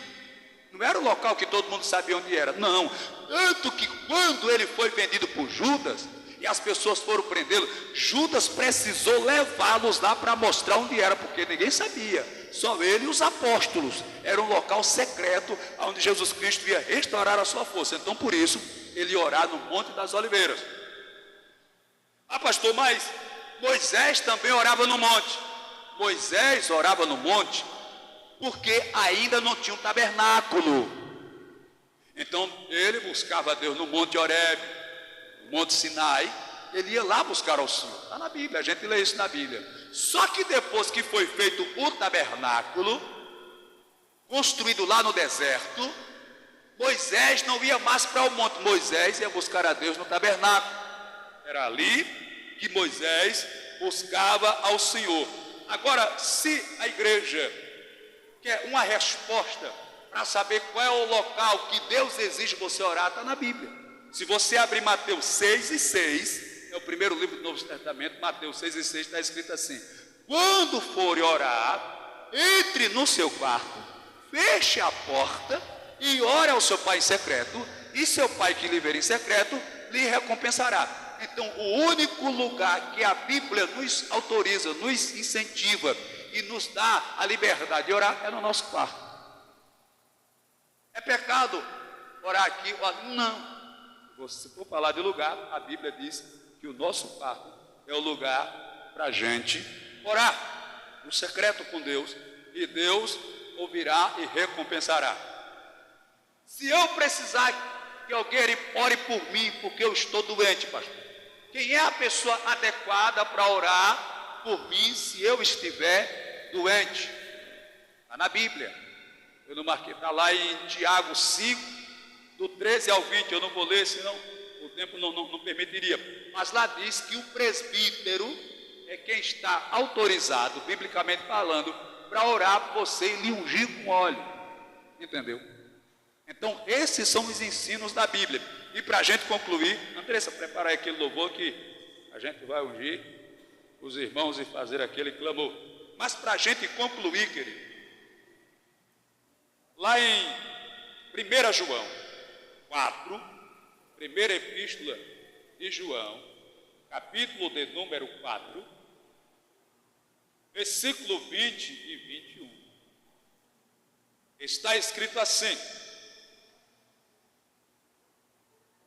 Não era um local que todo mundo sabia onde era. Não. Tanto que quando ele foi vendido por Judas e as pessoas foram prendê-lo, Judas precisou levá-los lá para mostrar onde era, porque ninguém sabia. Só ele e os apóstolos. Era um local secreto onde Jesus Cristo ia restaurar a sua força. Então por isso ele ia orar no Monte das Oliveiras. Ah, pastor, mas Moisés também orava no monte. Moisés orava no monte porque ainda não tinha um tabernáculo. Então ele buscava a Deus no Monte Horebe, no Monte Sinai. Ele ia lá buscar ao Senhor. Está na Bíblia, a gente lê isso na Bíblia. Só que depois que foi feito o tabernáculo, construído lá no deserto, Moisés não ia mais para o monte. Moisés ia buscar a Deus no tabernáculo. Era ali que Moisés buscava ao Senhor. Agora, se a igreja quer uma resposta para saber qual é o local que Deus exige você orar, está na Bíblia. Se você abrir Mateus 6:6, é o primeiro livro do Novo Testamento, Mateus 6:6, está escrito assim: quando for orar, entre no seu quarto, feche a porta e ore ao seu pai em secreto, e seu pai que lhe ver em secreto, lhe recompensará. Então, o único lugar que a Bíblia nos autoriza, nos incentiva e nos dá a liberdade de orar é no nosso quarto. É pecado orar aqui ou ali? Não. Se for falar de lugar, a Bíblia diz que o nosso quarto é o lugar para a gente orar, no secreto com Deus, e Deus ouvirá e recompensará. Se eu precisar que alguém ore por mim, porque eu estou doente, pastor, quem é a pessoa adequada para orar por mim se eu estiver doente? Está na Bíblia. Eu não marquei, está lá em Tiago 5, do 13 ao 20, eu não vou ler, senão o tempo não permitiria. Mas lá diz que o presbítero é quem está autorizado, biblicamente falando, para orar por você e lhe ungir com óleo. Entendeu? Então, esses são os ensinos da Bíblia. E para a gente concluir, Andressa, prepara aí aquele louvor que a gente vai ungir os irmãos e fazer aquele clamor. Mas para a gente concluir, querido, lá em 1 João 4, primeira epístola de João, capítulo de número 4, versículo 20 e 21, está escrito assim: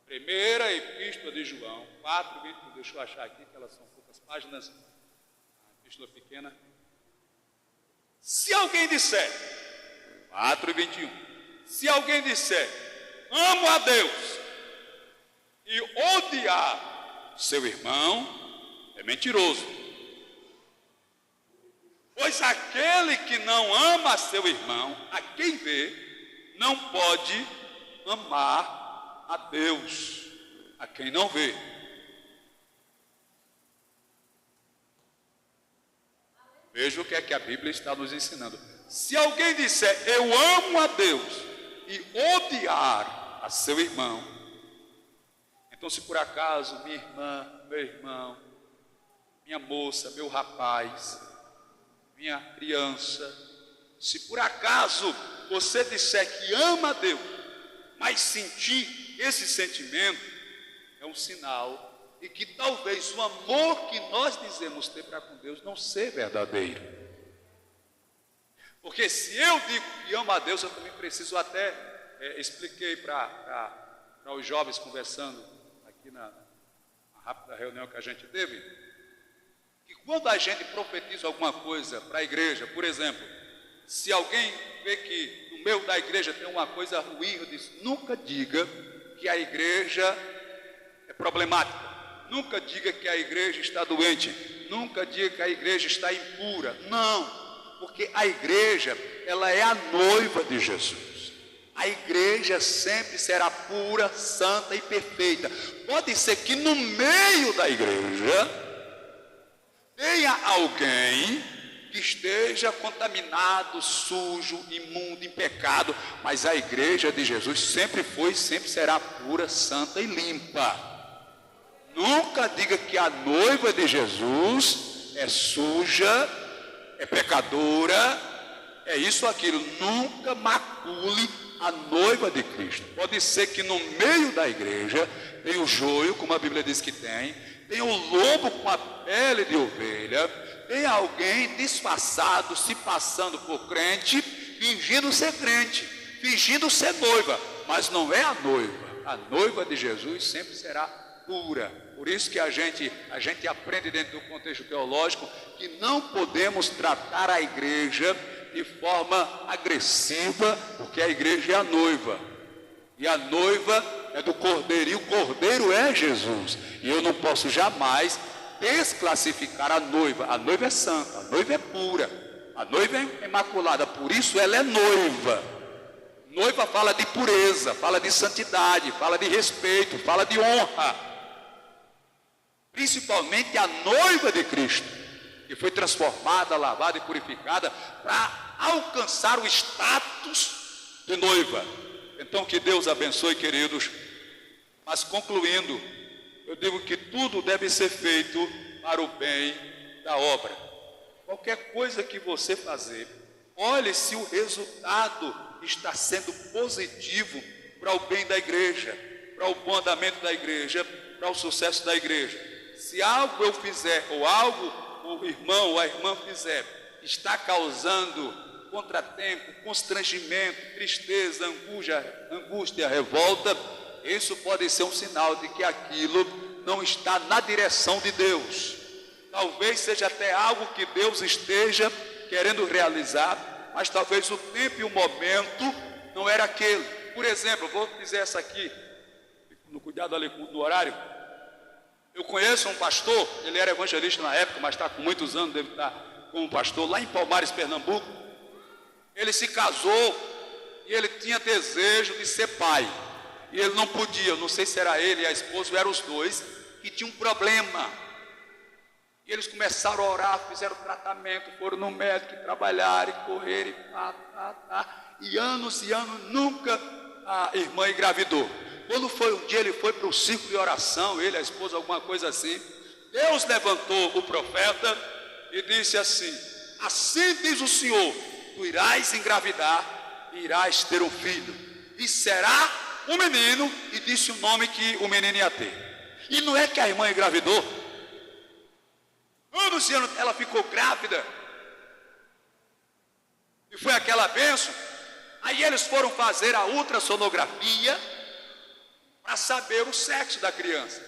primeira epístola de João 4, 21, deixa eu achar aqui que elas são poucas páginas, a epístola pequena. Se alguém disser, 4 e 21, se alguém disser, amo a Deus, e odiar seu irmão, é mentiroso. Pois aquele que não ama seu irmão, a quem vê, não pode amar a Deus, a quem não vê. Veja o que é que a Bíblia está nos ensinando. Se alguém disser, eu amo a Deus, e odiar a seu irmão, então se por acaso minha irmã, meu irmão, minha moça, meu rapaz, minha criança, se por acaso você disser que ama a Deus, mas sentir esse sentimento, é um sinal de que talvez o amor que nós dizemos ter para com Deus não seja verdadeiro. Porque se eu digo que amo a Deus, eu também preciso até, expliquei para os jovens conversando aqui na rápida reunião que a gente teve, que quando a gente profetiza alguma coisa para a igreja, por exemplo, se alguém vê que no meio da igreja tem uma coisa ruim, eu disse, nunca diga que a igreja é problemática, nunca diga que a igreja está doente, nunca diga que a igreja está impura, não, porque a igreja, ela é a noiva de Jesus. A igreja sempre será pura, santa e perfeita. Pode ser que no meio da igreja tenha alguém que esteja contaminado, sujo, imundo, em pecado, mas a igreja de Jesus sempre foi, sempre será pura, santa e limpa. Nunca diga que a noiva de Jesus é suja, é pecadora, é isso ou aquilo. Nunca macule a noiva de Cristo. Pode ser que no meio da igreja tem o joio, como a Bíblia diz que tem o lobo com a pele de ovelha, tem alguém disfarçado, se passando por crente, fingindo ser crente, fingindo ser noiva, mas não é a noiva. A noiva de Jesus sempre será pura. Por isso que a gente aprende dentro do contexto teológico que não podemos tratar a igreja de forma agressiva, porque a igreja é a noiva, e a noiva é do Cordeiro, e o Cordeiro é Jesus, e eu não posso jamais desclassificar a noiva é santa, a noiva é pura, a noiva é imaculada, por isso ela é noiva. Noiva fala de pureza, fala de santidade, fala de respeito, fala de honra, principalmente a noiva de Cristo, que foi transformada, lavada e purificada para alcançar o status de noiva. Então que Deus abençoe, queridos. Mas concluindo, eu digo que tudo deve ser feito para o bem da obra. Qualquer coisa que você fazer, olhe se o resultado está sendo positivo para o bem da igreja, para o bom andamento da igreja, para o sucesso da igreja. Se algo eu fizer, ou algo o irmão ou a irmã fizer, está causando contratempo, constrangimento, tristeza, angústia, revolta, isso pode ser um sinal de que aquilo não está na direção de Deus. Talvez seja até algo que Deus esteja querendo realizar, mas talvez o tempo e o momento não era aquele. Por exemplo, eu vou dizer essa aqui, no cuidado ali no horário. Eu conheço um pastor, ele era evangelista na época, mas está com muitos anos, deve estar como pastor, lá em Palmares, Pernambuco. Ele se casou e ele tinha desejo de ser pai. E ele não podia, eu não sei se era ele e a esposa, ou eram os dois, que tinham um problema. E eles começaram a orar, fizeram tratamento, foram no médico, trabalharam, e correram, e anos, nunca a irmã engravidou. Quando foi um dia, ele foi para o círculo de oração, ele, a esposa, alguma coisa assim. Deus levantou o profeta e disse assim: assim diz o Senhor, tu irás engravidar e irás ter um filho, e será um menino, e disse o nome que o menino ia ter. E não é que a irmã engravidou, anos e anos ela ficou grávida, e foi aquela bênção. Aí eles foram fazer a ultrassonografia para saber o sexo da criança.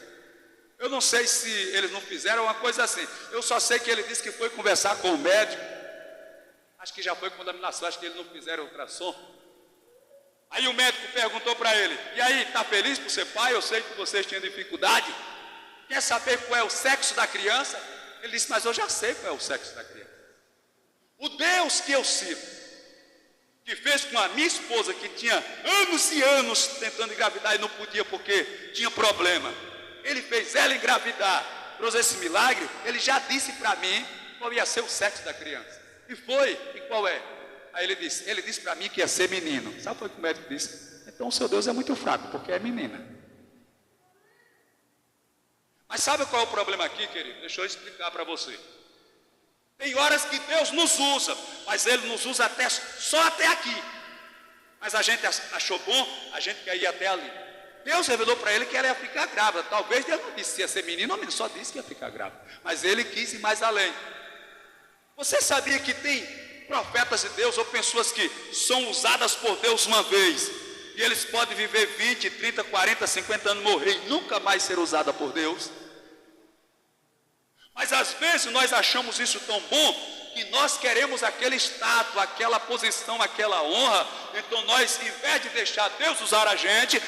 Eu não sei se eles não fizeram uma coisa assim, eu só sei que ele disse que foi conversar com o médico, acho que já foi contaminação, acho que eles não fizeram ultrassom. Aí o médico perguntou para ele: e aí, está feliz por ser pai? Eu sei que vocês tinham dificuldade, quer saber qual é o sexo da criança? Ele disse: mas eu já sei qual é o sexo da criança. O Deus que eu sirvo, que fez com a minha esposa, que tinha anos e anos tentando engravidar e não podia porque tinha problema, ele fez ela engravidar, trouxe esse milagre. Ele já disse para mim qual ia ser o sexo da criança. E foi, e qual é? Aí ele disse para mim que ia ser menino. Sabe o que o médico disse? Então o seu Deus é muito fraco, porque é menina. Mas sabe qual é o problema aqui, querido? Deixa eu explicar para você. Tem horas que Deus nos usa, mas Ele nos usa só até aqui. Mas a gente achou bom, a gente quer ir até ali. Deus revelou para ele que ela ia ficar grávida. Talvez Deus não disse que ia ser menino ou menino, só disse que ia ficar grávida. Mas Ele quis ir mais além. Você sabia que tem profetas de Deus ou pessoas que são usadas por Deus uma vez, e eles podem viver 20, 30, 40, 50 anos, morrer e nunca mais ser usada por Deus? Mas às vezes nós achamos isso tão bom que nós queremos aquele status, aquela posição, aquela honra. Então nós, em vez de deixar Deus usar a gente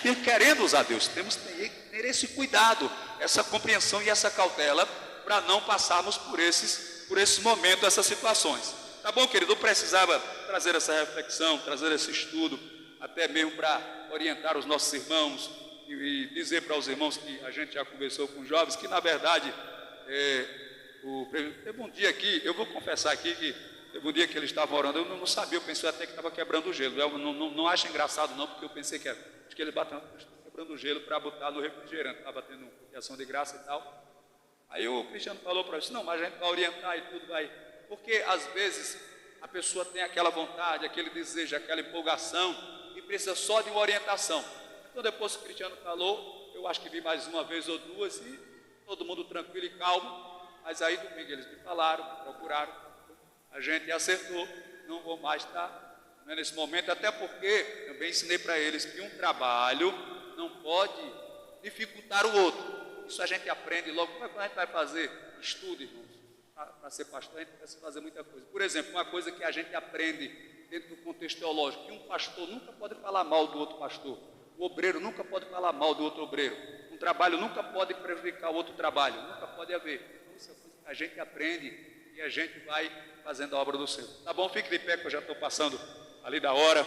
fica querendo usar Deus. Temos que ter esse cuidado, essa compreensão e essa cautela para não passarmos por esses momentos, essas situações. Tá bom, querido? Eu precisava trazer essa reflexão, trazer esse estudo, até mesmo para orientar os nossos irmãos e dizer para os irmãos que a gente já conversou com jovens, que na verdade teve um dia aqui, eu vou confessar aqui que teve um dia que eles estavam orando, eu não sabia, eu pensei até que estava quebrando o gelo. Eu não acho engraçado não, porque eu pensei que era, acho que eles bateram, quebrando o gelo para botar no refrigerante, estava tendo ação de graça e tal. Aí o Cristiano falou para mim: não, mas a gente vai orientar e tudo vai. Porque às vezes a pessoa tem aquela vontade, aquele desejo, aquela empolgação e precisa só de uma orientação. Então depois que o Cristiano falou, eu acho que vi mais uma vez ou duas e todo mundo tranquilo e calmo. Mas aí domingo eles me falaram, me procuraram, a gente acertou, não vou mais estar nesse momento, até porque também ensinei para eles que um trabalho não pode dificultar o outro. Isso a gente aprende logo. Como é que a gente vai fazer estudo, irmãos? Para ser pastor, a gente precisa fazer muita coisa. Por exemplo, uma coisa que a gente aprende dentro do contexto teológico, que um pastor nunca pode falar mal do outro pastor, o obreiro nunca pode falar mal do outro obreiro, um trabalho nunca pode prejudicar o outro trabalho, nunca pode haver. Então, isso é coisa que a gente aprende e a gente vai fazendo a obra do Senhor. Tá bom? Fique de pé, que eu já estou passando ali da hora.